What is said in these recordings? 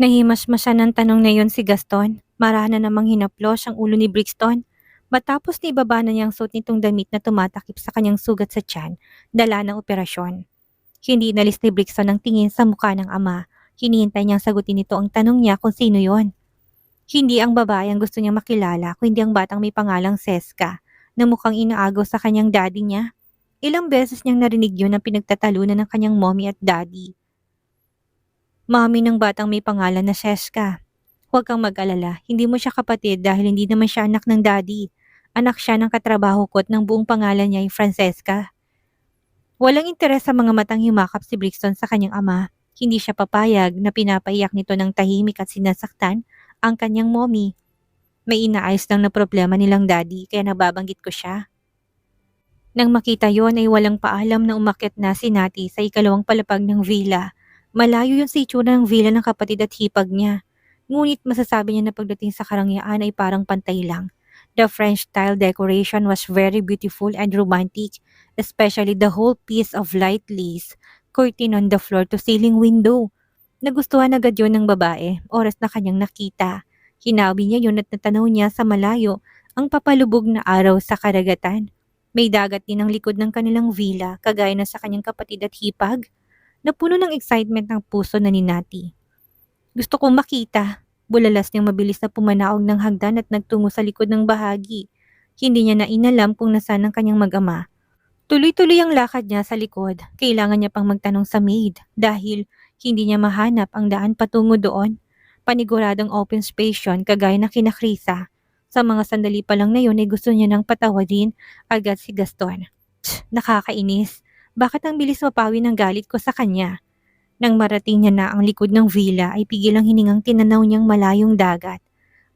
Nahimasmasan ng tanong na yon si Gaston. Marahan na namang hinaplos ang ulo ni Brixton. Matapos na ibaba na niyang suot nitong damit na tumatakip sa kanyang sugat sa tiyan, dala ng operasyon. Hindi inalis ni Brixton ang tingin sa mukha ng ama. Hinihintay niyang sagutin nito ang tanong niya kung sino yon. Hindi ang babae ang gusto niyang makilala, kundi ang batang may pangalang Seska, na mukhang inaagaw sa kanyang daddy niya. Ilang beses niyang narinig yun ang pinagtatalunan ng kanyang mommy at daddy. Mommy ng batang may pangalan na Seska. Huwag kang mag-alala, hindi mo siya kapatid dahil hindi naman siya anak ng daddy. Anak siya ng katrabaho ko at ng buong pangalan niya ay Francesca. Walang interes sa mga matang yumakap si Brixton sa kanyang ama. Hindi siya papayag na pinapaiyak nito ng tahimik at sinasaktan ang kanyang mommy. May inaayos lang na problema nilang daddy kaya nababanggit ko siya. Nang makita yon ay walang paalam na umakyat na si Nati sa ikalawang palapag ng villa. Malayo yun sa itsura ng villa ng kapatid at hipag niya. Ngunit masasabi niya na pagdating sa karangyaan ay parang pantay lang. The French-style decoration was very beautiful and romantic, especially the whole piece of light lace, curtain on the floor to ceiling window. Nagustuhan agad yun ng babae, oras na kanyang nakita. Hinawi niya yun at natanaw niya sa malayo ang papalubog na araw sa karagatan. May dagat din ang likod ng kanilang villa, kagaya na sa kanyang kapatid at hipag. Napuno ng excitement ng puso na ni Nati. Gusto kong makita. Bulalas niyang mabilis na pumanaog ng hagdan at nagtungo sa likod ng bahagi. Hindi niya na inalam kung nasaan ang kanyang mag-ama. Tuloy-tuloy ang lakad niya sa likod. Kailangan niya pang magtanong sa maid dahil hindi niya mahanap ang daan patungo doon. Paniguradong open space yun kagaya na kina Krisa. Sa mga sandali pa lang na yun ay gusto niya nang patawadin agad si Gaston. Nakakainis. Bakit ang bilis mapawi ng galit ko sa kanya? Nang marating niya na ang likod ng villa ay pigil ang hiningang tinanaw niyang malayong dagat.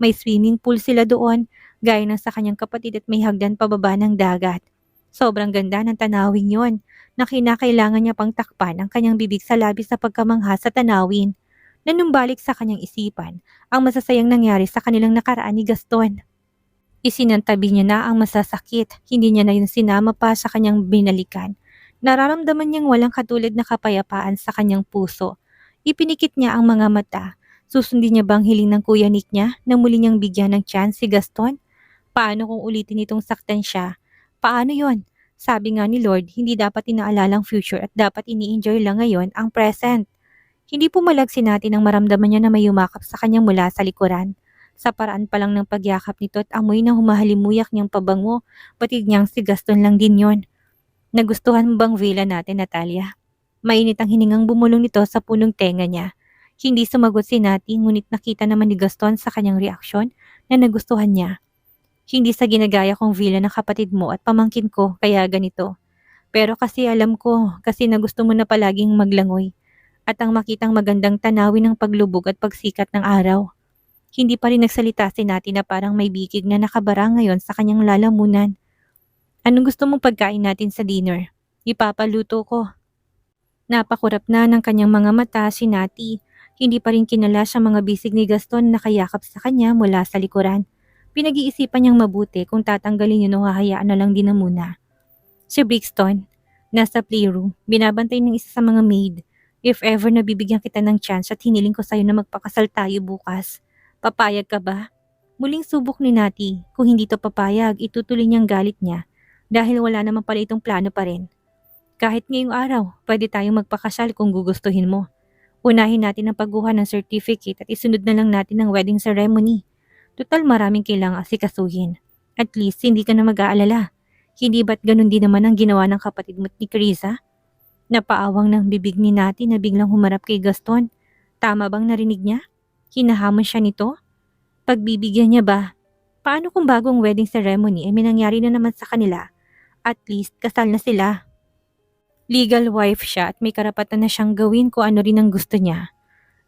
May swimming pool sila doon, gaya ng sa kanyang kapatid at may hagdan pababa ng dagat. Sobrang ganda ng tanawin yon na kinakailangan niya pang takpan ang kanyang bibig sa labis sa pagkamangha sa tanawin. Nanumbalik sa kanyang isipan ang masasayang nangyari sa kanilang nakaraan ni Gaston. Isinantabi niya na ang masasakit, hindi niya na yun sinama pa sa kanyang binalikan. Nararamdaman niyang walang katulad na kapayapaan sa kanyang puso. Ipinikit niya ang mga mata. Susundin niya bang hiling ng kuya Nick niya na muli niyang bigyan ng chance si Gaston? Paano kung ulitin itong saktan siya? Paano yon? Sabi nga ni Lord, hindi dapat inaalala ang future at dapat ini-enjoy lang ngayon ang present. Hindi pumalag si Nati nang maramdaman niya na may yumakap sa kanya mula sa likuran. Sa paraan pa lang ng pagyakap nito at amoy na humahalimuyak niyang pabango, batid niyang si Gaston lang din yon. Nagustuhan mo bang villa natin, Natalia? Mainit ang hiningang bumulong nito sa punong tenga niya. Hindi sumagot si Nati ngunit nakita naman ni Gaston sa kanyang reaksyon na nagustuhan niya. Hindi sa ginagaya kong villa ng kapatid mo at pamangkin ko kaya ganito. Pero kasi alam ko kasi na gusto mo na palaging maglangoy at ang makitang magandang tanawin ng paglubog at pagsikat ng araw. Hindi pa rin nagsalita si Nati na parang may bikig na nakabara ngayon sa kanyang lalamunan. Anong gusto mong pagkain natin sa dinner? Ipapaluto ko. Napakurap na ng kanyang mga mata si Nati. Hindi pa rin kinala sa mga bisig ni Gaston na nakayakap sa kanya mula sa likuran. Pinag-iisipan niyang mabuti kung tatanggalin yun o hahayaan na lang din na muna. Si Brixton, nasa playroom, binabantay ng isa sa mga maid. If ever nabibigyan kita ng chance at hiniling ko sa'yo na magpakasal tayo bukas, papayag ka ba? Muling subok ni Nati. Kung hindi to papayag, itutuloy niyang galit niya dahil wala naman pala itong plano pa rin. Kahit ngayong araw, pwede tayong magpakasal kung gugustuhin mo. Unahin natin ang pagguha ng certificate at isunod na lang natin ang wedding ceremony. Total maraming kailangang asikasuhin. At least hindi ka na mag-aalala. Hindi ba't ganun din naman ang ginawa ng kapatid mo ni Krisa? Napaawang ng bibig ni Nati na biglang humarap kay Gaston. Tama bang narinig niya? Hinahamon siya nito? Pagbibigyan niya ba? Paano kung bagong wedding ceremony ay may nangyari na naman sa kanila? At least kasal na sila. Legal wife siya at may karapatan na siyang gawin kung ano rin ang gusto niya.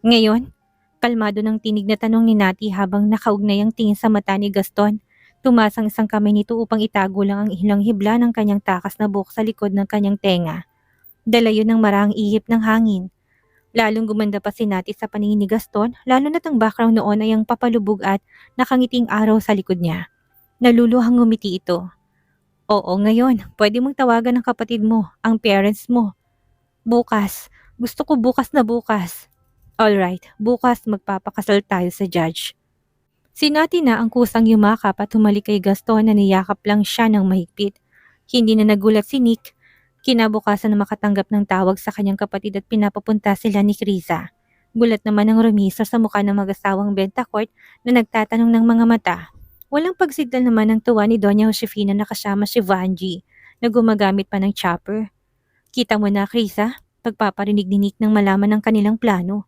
Ngayon, kalmado ng tinig na tanong ni Nati habang nakaugnay ang tingin sa mata ni Gaston. Tumasang isang kamay nito upang itago lang ang ilang hibla ng kanyang takas na buhok sa likod ng kanyang tenga. Dala yun ng marahang ihip ng hangin. Lalong gumanda pa si Nati sa paningin ni Gaston, lalo na't ang background noon ay ang papalubog at nakangiting araw sa likod niya. Naluluhang ngumiti ito. Oo, ngayon, pwede mong tawagan ng kapatid mo, ang parents mo. Bukas. Gusto ko bukas na bukas. Alright, bukas magpapakasal tayo sa judge. Sinati na ang kusang yumakap at humalik kay Gaston na niyakap lang siya ng mahigpit. Hindi na nagulat si Nick. Kinabukasan na makatanggap ng tawag sa kanyang kapatid at pinapapunta sila ni Krisa. Gulat naman ang romiso sa mukha ng mag-asawang Bentacourt na nagtatanong ng mga mata. Walang pagsignal naman ng tuwa ni Doña Josefina na kasama si Vanji na gumagamit pa ng chopper. Kita mo na, Krisa, pagpaparinig ni Nick nang malaman ng kanilang plano.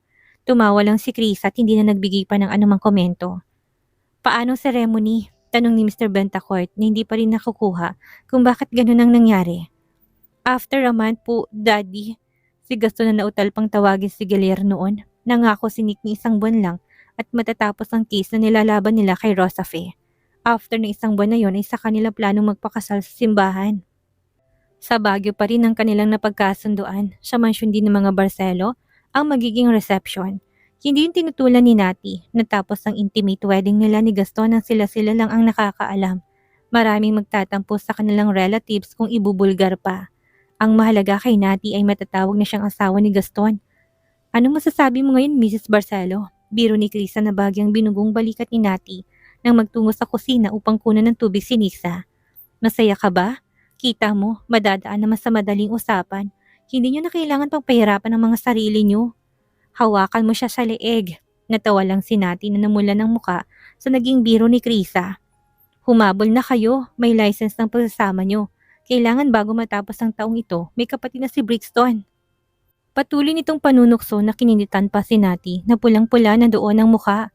Tumawa lang si Krisa at hindi na nagbigay pa ng anumang komento. Paano ceremony? Tanong ni Mr. Bentacourt na hindi pa rin nakukuha kung bakit ganun ang nangyari. After a month po, Daddy. Si Gaston na nautal pang tawagin si Galier noon. Nangako si Nick ni isang buwan lang at matatapos ang case na nilalaban nila kay Rosafe. After ng isang buwan na yon ay sa kanila planong magpakasal sa simbahan. Sa Baguio pa rin ang kanilang napagkasunduan sa mansyon din ng mga Barcelo ang magiging reception. Hindi yung tinutulan ni Nati natapos ang intimate wedding nila ni Gaston nang sila-sila lang ang nakakaalam. Maraming magtatampo sa kanilang relatives kung ibubulgar pa. Ang mahalaga kay Nati ay matatawag na siyang asawa ni Gaston. Ano masasabi mo ngayon, Mrs. Barcelo? Biro ni Krisa na bagyang binugong balikat ni Nati nang magtungo sa kusina upang kunan ng tubig si Nisa. Masaya ka ba? Kita mo, madadaan naman sa madaling usapan. Hindi niyo na kailangan pang pahirapan ang mga sarili niyo. Hawakan mo siya sa leeg. Natawa lang si Nati na namula ng muka sa naging biro ni Krisa. Humabol na kayo, may license ng pagsasama niyo. Kailangan bago matapos ang taong ito, may kapatid na si Brixton. Patuloy nitong panunukso na kininitan pa si Nati na pulang-pula na doon ang muka.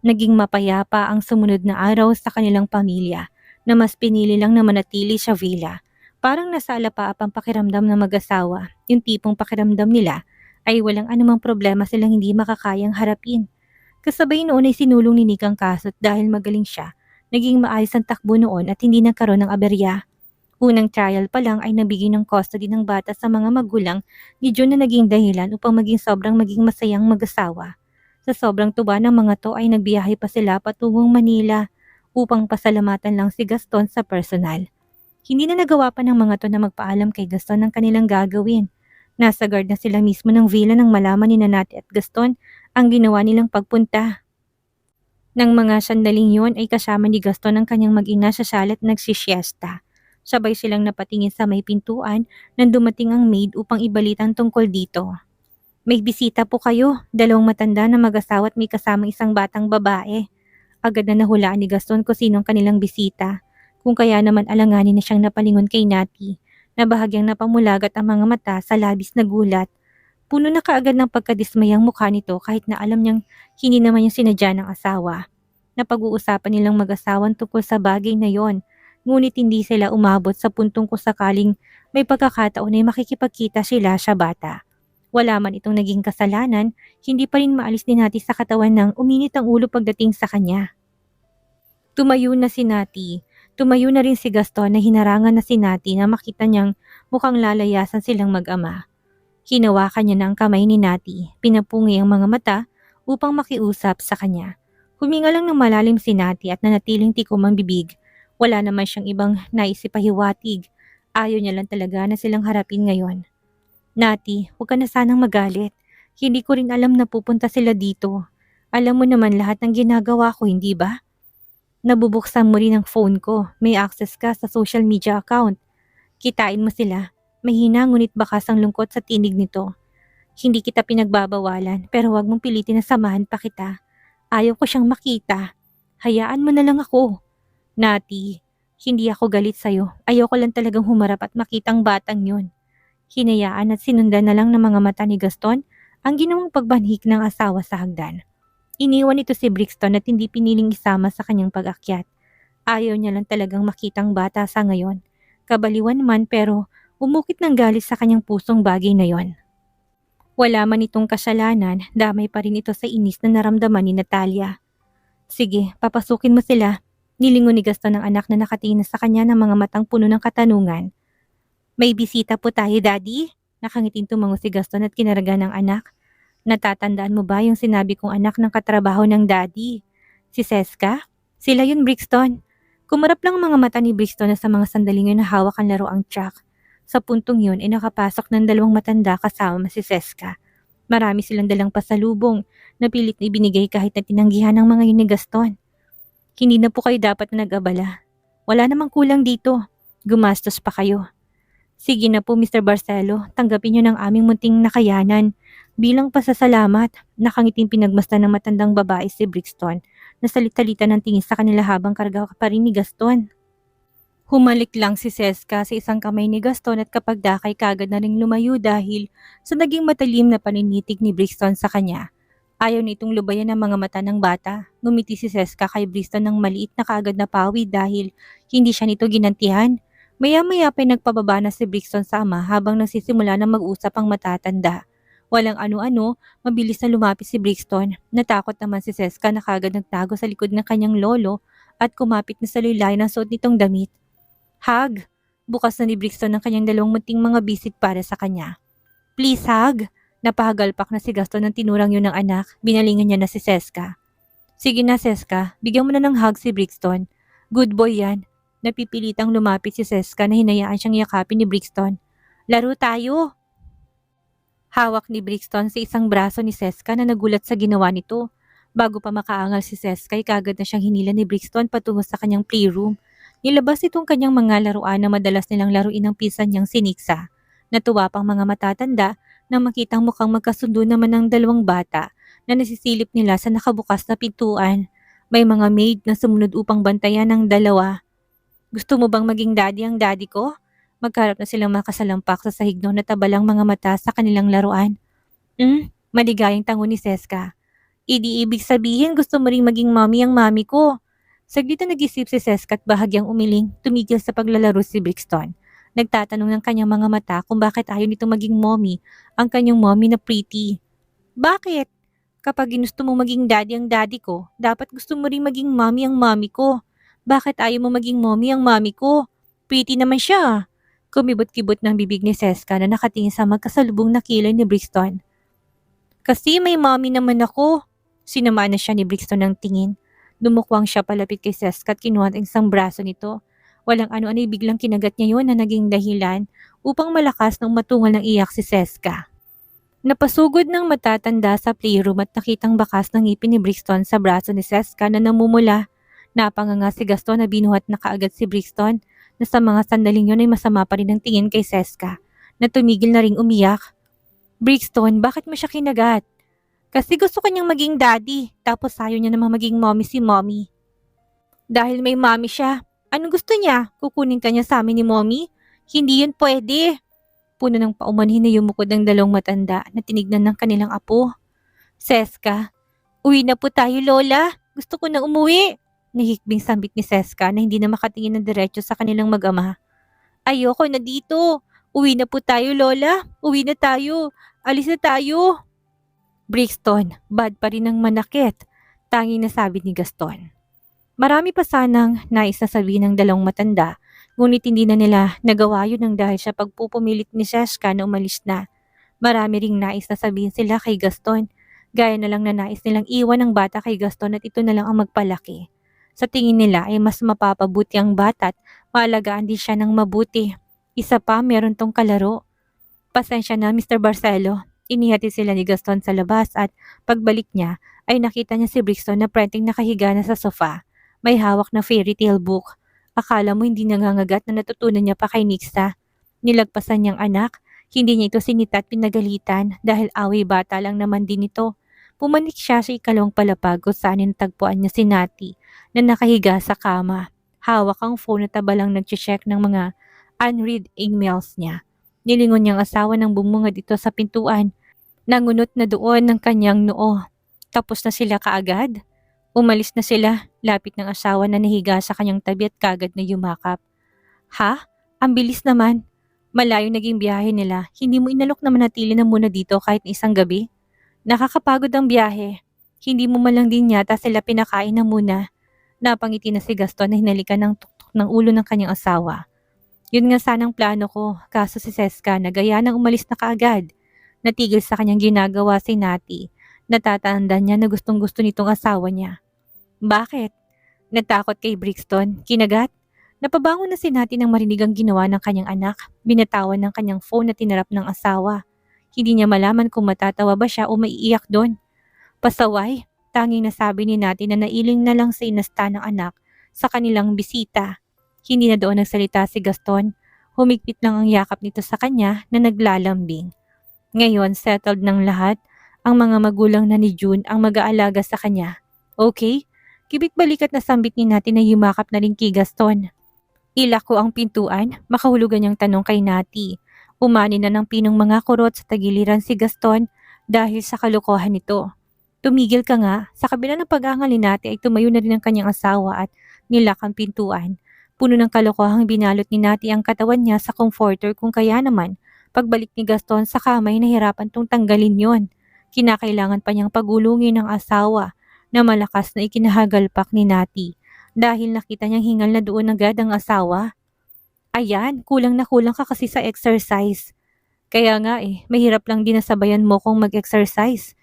Naging mapayapa ang sumunod na araw sa kanilang pamilya na mas pinili lang na manatili sa villa. Parang nasa alapaap ang pakiramdam ng mag-asawa, yung tipong pakiramdam nila ay walang anumang problema silang hindi makakayang harapin. Kasabay noon ay sinulong ni Nick ang kaso dahil magaling siya. Naging maayos ang takbo noon at hindi nagkaroon ng aberya. Unang trial pa lang ay nabigay ng custody ng bata sa mga magulang ni June na naging dahilan upang maging sobrang maging masayang mag-asawa. Sa sobrang tuwa ng mga to ay nagbiyahe pa sila patungong Manila upang pasalamatan lang si Gaston sa personal. Hindi na nagawa pa ng mga to na magpaalam kay Gaston ng kanilang gagawin. Nasa guard na sila mismo ng villa nang malaman ni Nati at Gaston ang ginawa nilang pagpunta. Nang mga sandaling yon ay kasama ni Gaston ang kanyang mag-ina sa sala at nagsisiesta. Sabay silang napatingin sa may pintuan nang dumating ang maid upang ibalitan tungkol dito. May bisita po kayo, dalawang matanda na mag-asawa at may kasamang isang batang babae. Agad na nahulaan ni Gaston kung sinong kanilang bisita. Kung kaya naman alanganin na siyang napalingon kay Nati, na bahagyang napamulagat ang mga mata sa labis na gulat. Puno na kaagad ng pagkadismayang mukha nito kahit na alam niyang hindi naman yung sinadya ng asawa. Napag-uusapan nilang mag-asawan tungkol sa bagay na yon, ngunit hindi sila umabot sa puntong kung sakaling may pagkakataon ay makikipagkita sila sa bata. Wala man itong naging kasalanan, hindi pa rin maalis ni Nati sa katawan ng uminit ang ulo pagdating sa kanya. Tumayo na si Nati. Tumayo na rin si Gaston na hinarangan na si Nati na makita niyang mukhang lalayasan silang mag-ama. Hinawakan niya na ang kamay ni Nati, pinapungi ang mga mata upang makiusap sa kanya. Huminga lang ng malalim si Nati at nanatiling tikom ang bibig. Wala naman siyang ibang naisipahiwatig. Ayaw niya lang talaga na silang harapin ngayon. Nati, huwag ka na sanang magalit. Hindi ko rin alam na pupunta sila dito. Alam mo naman lahat ng ginagawa ko, hindi ba? Nabubuksan mo rin ang phone ko. May access ka sa social media account. Kitain mo sila. Mahina ngunit bakas ang lungkot sa tinig nito. Hindi kita pinagbabawalan pero huwag mong pilitin na samahan pa kita. Ayaw ko siyang makita. Hayaan mo na lang ako. Nati, hindi ako galit sa'yo. Ayaw ko lang talagang humarap at makitang batang yun. Hinayaan at sinundan na lang ng mga mata ni Gaston ang ginawang pagbanhik ng asawa sa hagdan. Iniwan ito si Brixton at hindi piniling isama sa kanyang pag-akyat. Ayaw niya lang talagang makitang bata sa ngayon. Kabaliwan man pero umukit ng galit sa kanyang pusong bagay na yon. Wala man itong kasalanan, damay pa rin ito sa inis na naramdaman ni Natalia. Sige, papasukin mo sila. Nilingon ni Gaston ang anak na nakatingin sa kanya ng mga matang puno ng katanungan. May bisita po tayo, Daddy? Nakangiting tumango si Gaston at kinaraga ng anak. Natatandaan mo ba yung sinabi kong anak ng katrabaho ng Daddy? Si Seska? Sila yun, Brixton. Kumarap lang ang mga mata ni Brixton na sa mga sandaling yun na hawak ang laro ang truck. Sa puntong yun ay nakapasok ng dalawang matanda kasama si Seska. Marami silang dalang pasalubong na pilit na ibinigay kahit na tinanggihan ng mga yun ni Gaston. Hindi na po kayo dapat na nag-abala. Wala namang kulang dito. Gumastos pa kayo. Sige na po Mr. Barcelo, tanggapin niyo ng aming munting nakayanan. Bilang pasasalamat, nakangiting pinagmasdan ng matandang babae si Brixton na salit-salita ng tingin sa kanila habang karga pa rin ni Gaston. Humalik lang si Seska sa isang kamay ni Gaston at kapagdakay kagad na ring lumayo dahil sa naging matalim na paninitig ni Brixton sa kanya. Ayaw nitong lubayan ang mga mata ng bata. Ngumiti si Seska kay Brixton ng maliit na kaagad na pawi dahil hindi siya nito ginantihan. Maya-maya pa'y nagpababa na si Brixton sa ama habang nagsisimula na mag-usap ang matatanda. Walang ano-ano, mabilis na lumapit si Brixton. Natakot naman si Seska na kaagad nagtago sa likod ng kanyang lolo at kumapit na sa lilay ng suot nitong damit. Hug! Bukas na ni Brixton ng kanyang dalawang munting mga bisit para sa kanya. Please hug! Napahagalpak na si Gaston ng tinurang yun ng anak. Binalingan niya na si Seska. Sige na Seska, bigyan mo na ng hug si Brixton. Good boy yan. Napipilitang lumapit si Seska na hinayaan siyang yakapin ni Brixton. Laro tayo! Hawak ni Brixton sa isang braso ni Seska na nagulat sa ginawa nito. Bago pa makaangal si Seska ay kagad na siyang hinila ni Brixton patungo sa kanyang playroom. Nilabas itong kanyang mga laruan na madalas nilang laruin ng pinsan niyang si Nixa. Natuwa pang mga matatanda na makitang mukhang magkasundo naman ng dalawang bata na nasisilip nila sa nakabukas na pintuan. May mga maid na sumunod upang bantayan ng dalawa. Gusto mo bang maging daddy ang daddy ko? Magkarap na silang makasalampak sa sahig noon na tabalang mga mata sa kanilang laruan. Maligayang tango ni Seska. Idi ibig sabihin gusto mo ring maging mommy ang mami ko. Saglit na nag-isip si Seska at bahagyang umiling, tumigil sa paglalaro si Brixton. Nagtatanong ng kanyang mga mata kung bakit ayaw nito maging mommy, ang kanyang mommy na pretty. Bakit? Kapag ginusto mo maging daddy ang daddy ko, dapat gusto mo ring maging mommy ang mommy ko. Bakit ayaw mo maging mommy ang mommy ko? Pretty naman siya. Kumibot-kibot ng bibig ni Seska na nakatingin sa magkasalubong na kilay ni Brixton. Kasi may mommy naman ako. Sinamaan na siya ni Brixton ng tingin. Dumukwang siya palapit kay Seska at kinuha ang isang braso nito. Walang ano-ano ay biglang kinagat niya yun na naging dahilan upang malakas ng matungal ng iyak si Seska. Napasugod ng matatanda sa playroom at nakitang bakas ng ngipin ni Brixton sa braso ni Seska na namumula. Napanganga si Gaston na binuhat na kaagad si Brixton na sa mga sandaling yun ay masama pa rin ang tingin kay Seska na tumigil na ring umiyak. Brixton, bakit mo siya kinagat? Kasi gusto kanyang maging daddy, tapos ayaw niya namang maging mommy si mommy. Dahil may mommy siya, anong gusto niya? Kukunin ka niya sa amin ni mommy? Hindi yun pwede. Puno ng paumanhin na yumukod ng dalawang matanda na tinignan ng kanilang apo. Seska, uwi na po tayo lola. Gusto ko na umuwi. Nahikbing sambit ni Seska na hindi na makatingin ng diretso sa kanilang mag-ama. Ayoko na dito. Uwi na po tayo lola. Uwi na tayo. Alis na tayo. Brixton, bad pa rin ang manakit. Tanging nasabi ni Gaston. Marami pa sanang nais na sabihin ng dalawang matanda, ngunit hindi na nila nagawa yun ng dahil sa pagpupumilit ni Seska na umalis na. Marami ring nais na sabihin sila kay Gaston, gaya na lang na nais nilang iwan ng bata kay Gaston at ito na lang ang magpalaki. Sa tingin nila ay mas mapapabuti ang bata at maalagaan din siya ng mabuti. Isa pa, meron tong kalaro. Pasensya na Mr. Barcelo. Inihati sila ni Gaston sa labas at pagbalik niya ay nakita niya si Brixton na prenting nakahiga na sa sofa. May hawak na fairy tale book. Akala mo hindi nangangagat na natutunan niya pa kay Nixa. Nilagpasan niyang anak, hindi niya ito sinita at pinagalitan dahil away bata lang naman din ito. Pumanik siya sa ikalawang palapag kung saan tagpuan niya si Nati na nakahiga sa kama. Hawak ang phone at tabalang nag-check ng mga unread emails niya. Nilingon niyang asawa ng bumungad ito sa pintuan. Nangunot na doon ng kanyang noo. Tapos na sila kaagad. Umalis na sila, lapit ng asawa na nahiga sa kanyang tabi at kagad na yumakap. Ha? Ang bilis naman. Malayo naging biyahe nila. Hindi mo inalok na manatili na muna dito kahit isang gabi? Nakakapagod ang biyahe. Hindi mo malang din yata sila pinakain na muna. Napangiti na si Gaston na hinalikan ng tuktok ng ulo ng kanyang asawa. Yun nga sanang plano ko, kaso si Seska nagaya nang umalis na kaagad. Natigil sa kanyang ginagawa si Nati. Natatandaan niya na gustong-gusto nitong asawa niya. Bakit? Natakot kay Brixton? Kinagat? Napabangon na si Nati nang marinig ang ginawa ng kanyang anak. Binatawan ng kanyang phone na tinarap ng asawa. Hindi niya malaman kung matatawa ba siya o maiiyak doon. Pasaway, tanging nasabi ni Nati na nailing na lang sa inasta ng anak sa kanilang bisita. Hindi na doon nagsalita si Gaston. Humigpit lang ang yakap nito sa kanya na naglalambing. Ngayon, settled ng lahat. Ang mga magulang na ni June ang mag-aalaga sa kanya. Okay? Kibit-balikat na sambit ni Nati na yumakap na rin kay Gaston. Ilak ko ang pintuan, makahulugan niyang tanong kay Nati. Umani na ng pinong mga kurot sa tagiliran si Gaston dahil sa kalokohan nito. Tumigil ka nga, sa kabila ng pag-aangal ni Nati ay tumayo na rin ang kanyang asawa at nilak ang pintuan. Puno ng kalokohang binalot ni Nati ang katawan niya sa comforter kung kaya naman. Pagbalik ni Gaston sa kamay, nahirapan tong tanggalin yon. Kinakailangan pa niyang pagulungin ng asawa na malakas na ikinahagalpak ni Nati dahil nakita niyang hingal na doon agad ang asawa. Ayan, kulang na kulang ka kasi sa exercise. Kaya nga mahirap lang din nasabayan mo kong mag-exercise.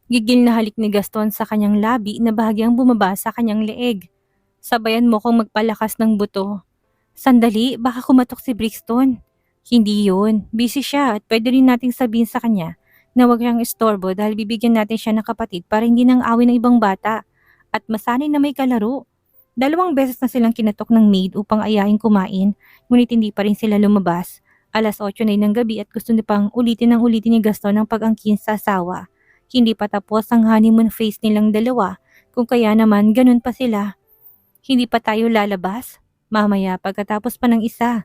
Gigil na halik ni Gaston sa kanyang labi na bahagyang bumaba sa kanyang leeg. Sabayan mo kong magpalakas ng buto. Sandali, baka kumatok si Brixton. Hindi yun. Busy siya at pwede rin nating sabihin sa kanya na huwag siyang istorbo dahil bibigyan natin siya ng kapatid para hindi nang awin ng ibang bata at masanay na may kalaro. 2 beses na silang kinatok ng maid upang ayahin kumain, ngunit hindi pa rin sila lumabas. 8:00 na ng gabi at gusto niya pang ulitin ni Gaston ang pag-angkin sa asawa. Hindi pa tapos ang honeymoon phase nilang dalawa, kung kaya naman ganun pa sila. Hindi pa tayo lalabas? Mamaya pagkatapos pa ng isa.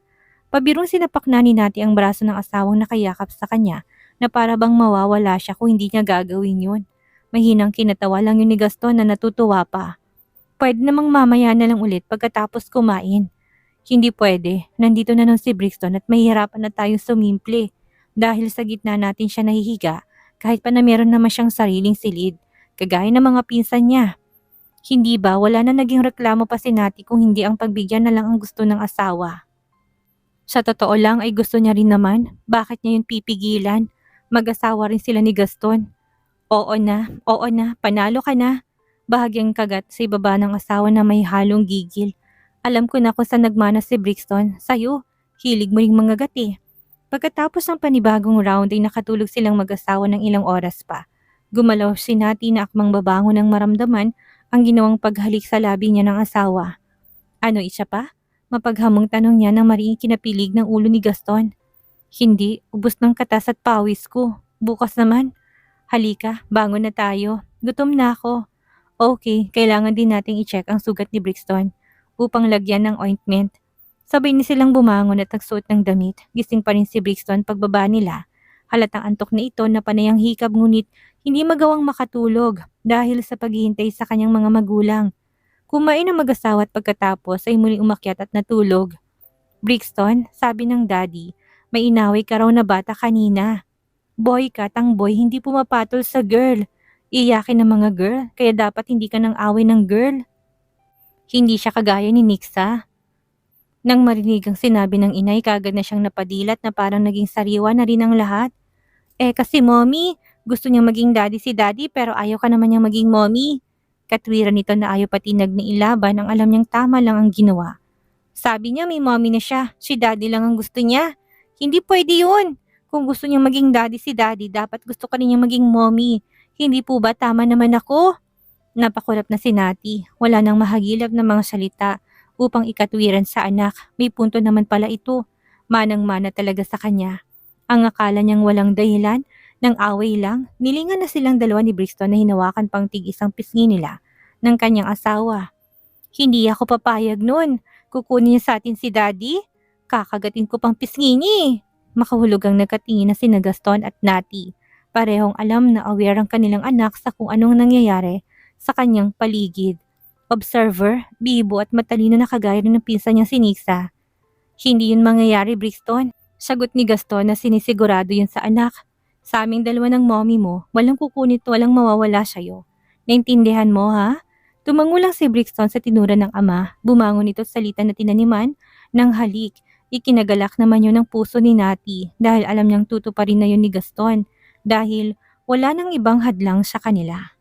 Pabirong sinapak na ni Nati ang braso ng asawang nakayakap sa kanya na para bang mawawala siya kung hindi niya gagawin yun. Mahinang kinatawa lang yun ni Gaston na natutuwa pa. Pwede namang mamaya na lang ulit pagkatapos kumain. Hindi pwede, nandito na nun si Brixton at mahihirapan na tayong sumimple dahil sa gitna natin siya nahihiga kahit pa na meron naman siyang sariling silid, kagaya ng mga pinsan niya. Hindi ba wala na naging reklamo pa si Nati kung hindi ang pagbigyan na lang ang gusto ng asawa? Sa totoo lang ay gusto niya rin naman, bakit niya yun pipigilan? Mag-asawa rin sila ni Gaston. Oo na, panalo ka na. Bahagyang kagat sa ibaba ng asawa na may halong gigil. Alam ko na kung saan nagmana si Brixton, sa'yo, hilig mo ring mga gati. Pagkatapos ng panibagong round ay nakatulog silang mag-asawa ng ilang oras pa. Gumalaw si Nati na akmang babangon ng maramdaman ang ginawang paghalik sa labi niya ng asawa. Ano isa pa? Mapaghamong tanong niya nang mariing kinapilig ng ulo ni Gaston. Hindi, ubos ng katas at pawis ko. Bukas naman. Halika, bangon na tayo. Gutom na ako. Okay, kailangan din nating i-check ang sugat ni Brixton upang lagyan ng ointment. Sabay ni silang bumangon at nagsuot ng damit. Gising pa rin si Brixton pagbaba nila. Halatang antok na ito na panay ang hikab ngunit hindi magawang makatulog dahil sa paghihintay sa kanyang mga magulang. Kumain ang mag-asawa at pagkatapos ay muling umakyat at natulog. Brixton, sabi ng daddy, may inaway ka raw na bata kanina. Boy ka, tang boy, hindi pumapatol sa girl. Iyakin ng mga girl, kaya dapat hindi ka nang away ng girl. Hindi siya kagaya ni Nixa. Nang marinig ang sinabi ng inay, kagad na siyang napadilat na parang naging sariwa na rin ang lahat. Kasi mommy, gusto niyang maging daddy si daddy pero ayaw ka naman niyang maging mommy. Katwiran nito na ayaw patinag na ilaban ang alam niyang tama lang ang ginawa. Sabi niya may mommy na siya, si daddy lang ang gusto niya. Hindi pwede yun. Kung gusto niyang maging daddy si daddy, dapat gusto ka rin niyang maging mommy. Hindi po ba tama naman ako? Napakulap na si Nati. Wala nang mahagilap na mga salita upang ikatwiran sa anak. May punto naman pala ito. Manang-mana talaga sa kanya. Ang akala niyang walang dahilan, ng away lang, nilingan na silang dalawa ni Brixton na hinawakan pang tig-isang pisngi nila ng kanyang asawa. Hindi ako papayag nun. Kukunin niya sa atin si daddy? Kakagatin ko pang pisngi niya. Makahulugang nagkatingin na sina Gaston at Nati. Parehong alam na aware ang kanilang anak sa kung anong nangyayari sa kanyang paligid. Observer, bibo at matalino na kagaya ng pinsan niyang si Nixa. Hindi yun mangyayari, Brixton. Sagot ni Gaston na sinisigurado yun sa anak. Sa aming dalawa ng mommy mo, walang kukunit, walang mawawala sa'yo. Naintindihan mo, ha? Tumango lang si Brixton sa tinura ng ama. Bumangon ito sa salita na tinaniman ng halik. Ikinagalak naman yun ng puso ni Nati dahil alam niyang tutuparin na yun ni Gaston dahil wala nang ibang hadlang sa kanila.